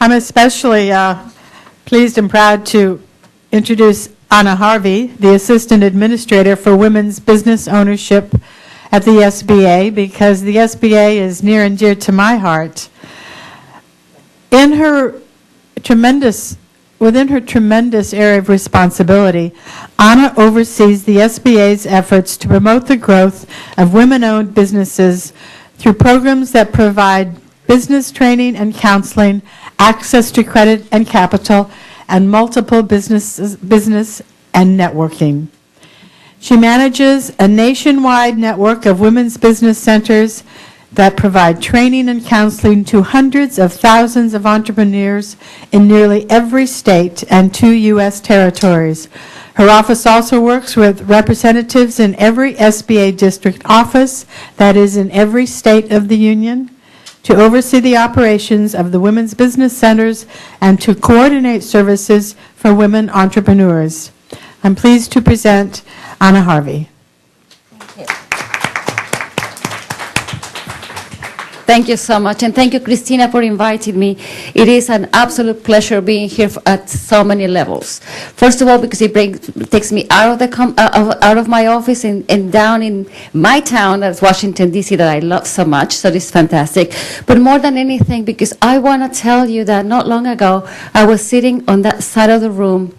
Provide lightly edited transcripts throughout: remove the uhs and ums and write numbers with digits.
I'm especially pleased and proud to introduce Anna Harvey, the Assistant Administrator for Women's Business Ownership at the SBA, because the SBA is near and dear to my heart. Within her tremendous area of responsibility, Anna oversees the SBA's efforts to promote the growth of women-owned businesses through programs that provide business training and counseling, access to credit and capital, and multiple business and networking. She manages a nationwide network of women's business centers that provide training and counseling to hundreds of thousands of entrepreneurs in nearly every state and 2 U.S. territories. Her office also works with representatives in every SBA district office, that is, in every state of the union, to oversee the operations of the women's business centers and to coordinate services for women entrepreneurs. I'm pleased to present Anna Harvey. Thank you so much, and thank you, Christina, for inviting me. It is an absolute pleasure being here at so many levels. First of all, because it takes me out of my office and down in my town, that's Washington, D.C., that I love so much, so this is fantastic. But more than anything, because I want to tell you that not long ago, I was sitting on that side of the room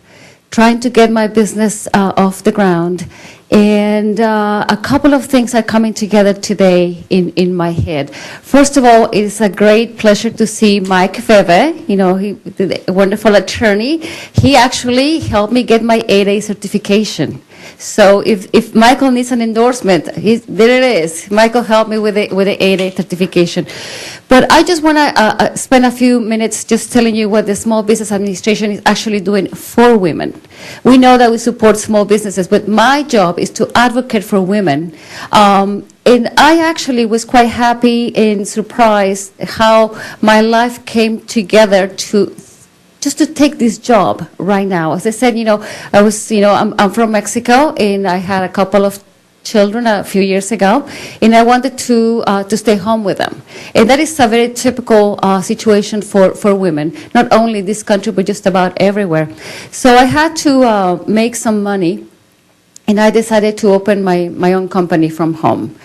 trying to get my business off the ground. And a couple of things are coming together today in my head. First of all, it's a great pleasure to see Mike Feve, the wonderful attorney. He actually helped me get my 8A certification. So if Michael needs an endorsement, there it is. Michael helped me with the 8A certification. But I just want to spend a few minutes just telling you what the Small Business Administration is actually doing for women. We know that we support small businesses, but my job is to advocate for women. And I actually was quite happy and surprised how my life came together to take this job right now. As I said, I'm from Mexico, and I had a couple of children a few years ago, and I wanted to stay home with them. And that is a very typical situation for women, not only in this country, but just about everywhere. So I had to make some money, and I decided to open my own company from home.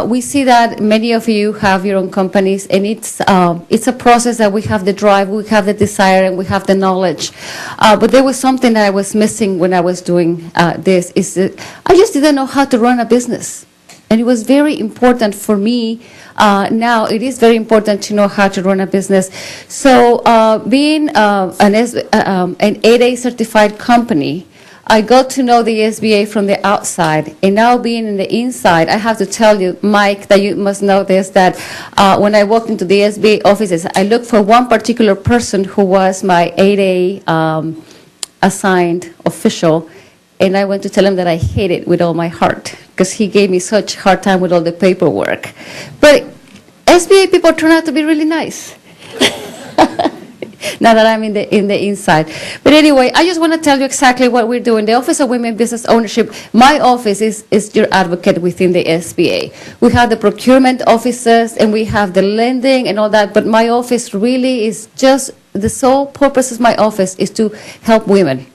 We see that many of you have your own companies, and it's a process that we have the drive, we have the desire, and we have the knowledge. But there was something that I was missing when I was doing this, is that I just didn't know how to run a business. And it was very important for me. Now it is very important to know how to run a business. So being an 8A certified company, I got to know the SBA from the outside, and now being in the inside, I have to tell you, Mike, that you must know this, that when I walked into the SBA offices, I looked for one particular person who was my 8A assigned official, and I went to tell him that I hate it with all my heart, because he gave me such a hard time with all the paperwork. But SBA people turn out to be really nice. Now that I'm in the inside. But anyway, I just want to tell you exactly what we're doing. The Office of Women Business Ownership, my office is your advocate within the SBA. We have the procurement offices, and we have the lending and all that, but my office really is just, the sole purpose of my office is to help women,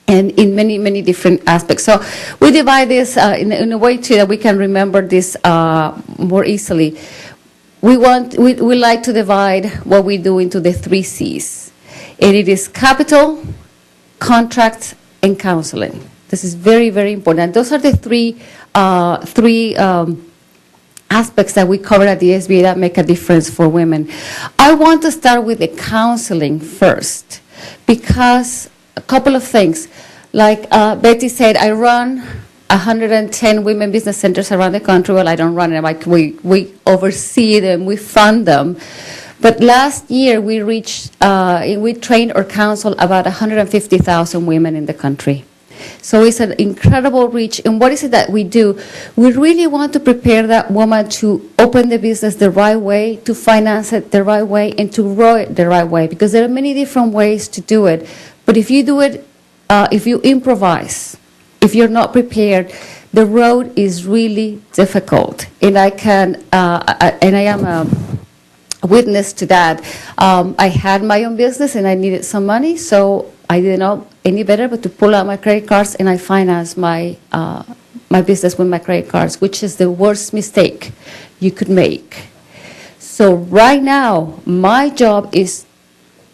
and in many, many different aspects. So we divide this in a way too that we can remember this more easily. We like to divide what we do into the 3 C's. And it is capital, contracts, and counseling. This is very, very important. And those are the three aspects that we cover at the SBA that make a difference for women. I want to start with the counseling first, because a couple of things. Like Betty said, I run 110 women business centers around the country. Well, I don't run them. We oversee them. We fund them. But last year, we trained or counseled about 150,000 women in the country. So it's an incredible reach. And what is it that we do? We really want to prepare that woman to open the business the right way, to finance it the right way, and to grow it the right way. Because there are many different ways to do it. But if you do it, if you improvise, if you're not prepared, the road is really difficult. And I am witness to that. I had my own business and I needed some money, so I didn't know any better but to pull out my credit cards and I financed my my business with my credit cards, which is the worst mistake you could make. So right now, my job is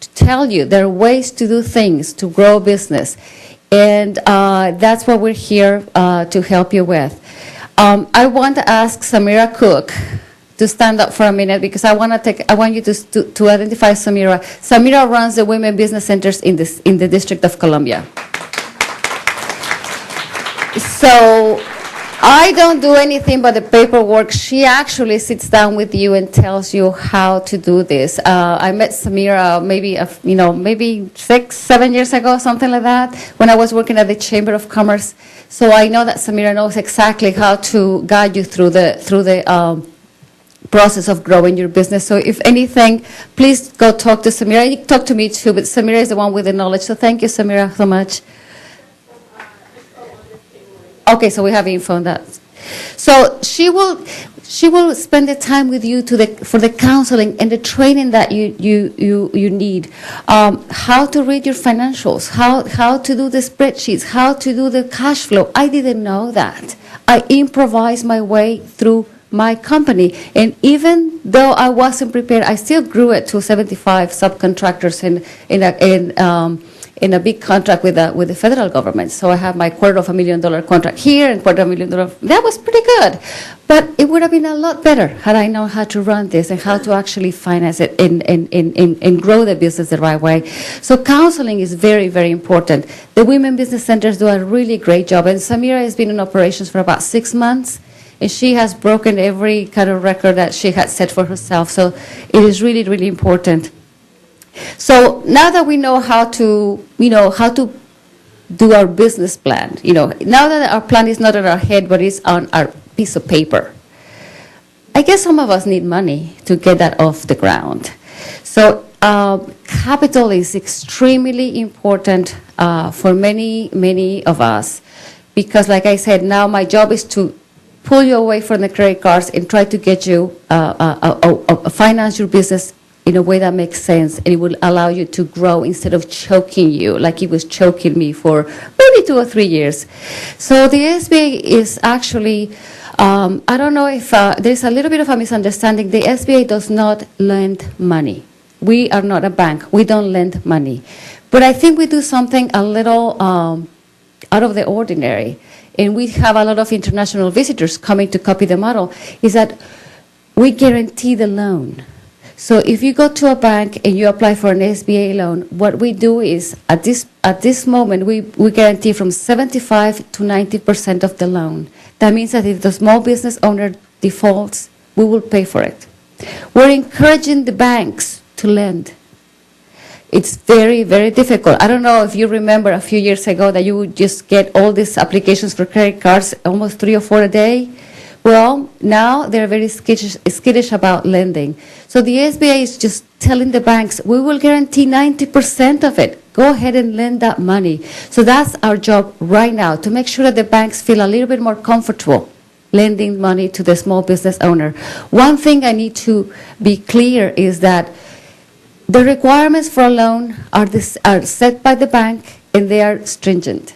to tell you there are ways to do things to grow a business, and that's what we're here to help you with. I want to ask Samira Cook to stand up for a minute because I want you to identify Samira. Samira runs the Women Business Centers in the District of Columbia. So I don't do anything but the paperwork. She actually sits down with you and tells you how to do this. I met Samira maybe 6-7 years ago, something like that, when I was working at the Chamber of Commerce. So I know that Samira knows exactly how to guide you through the process of growing your business. So if anything, please go talk to Samira. You talk to me too, but Samira is the one with the knowledge. So thank you, Samira, so much. Okay, so we have info on that. So she will spend the time with you for the counseling and the training that you need. How to read your financials, how to do the spreadsheets, how to do the cash flow. I didn't know that. I improvised my way through my company, and even though I wasn't prepared, I still grew it to 75 subcontractors in a big contract with the federal government. So I have my $250,000 contract here and $250,000. That was pretty good, but it would have been a lot better had I known how to run this and how to actually finance it and grow the business the right way. So counseling is very, very important. The Women Business Centers do a really great job, and Samira has been in operations for about 6 months. And she has broken every kind of record that she had set for herself. So it is really, really important. So now that we know how to do our business plan, now that our plan is not in our head, but it's on our piece of paper, I guess some of us need money to get that off the ground. So capital is extremely important for many, many of us, because like I said, now my job is to pull you away from the credit cards and try to get you finance your business in a way that makes sense, and it will allow you to grow instead of choking you like it was choking me for maybe 2 or 3 years. So the SBA is actually, I don't know if there's a little bit of a misunderstanding. The SBA does not lend money. We are not a bank. We don't lend money. But I think we do something a little out of the ordinary, and we have a lot of international visitors coming to copy the model, is that we guarantee the loan. So if you go to a bank and you apply for an SBA loan, what we do is, at this moment, we guarantee from 75 to 90% of the loan. That means that if the small business owner defaults, we will pay for it. We're encouraging the banks to lend. It's very, very difficult. I don't know if you remember a few years ago that you would just get all these applications for credit cards, almost 3 or 4 a day. Well, now they're very skittish about lending. So the SBA is just telling the banks, we will guarantee 90% of it. Go ahead and lend that money. So that's our job right now, to make sure that the banks feel a little bit more comfortable lending money to the small business owner. One thing I need to be clear is that the requirements for a loan are set by the bank, and they are stringent.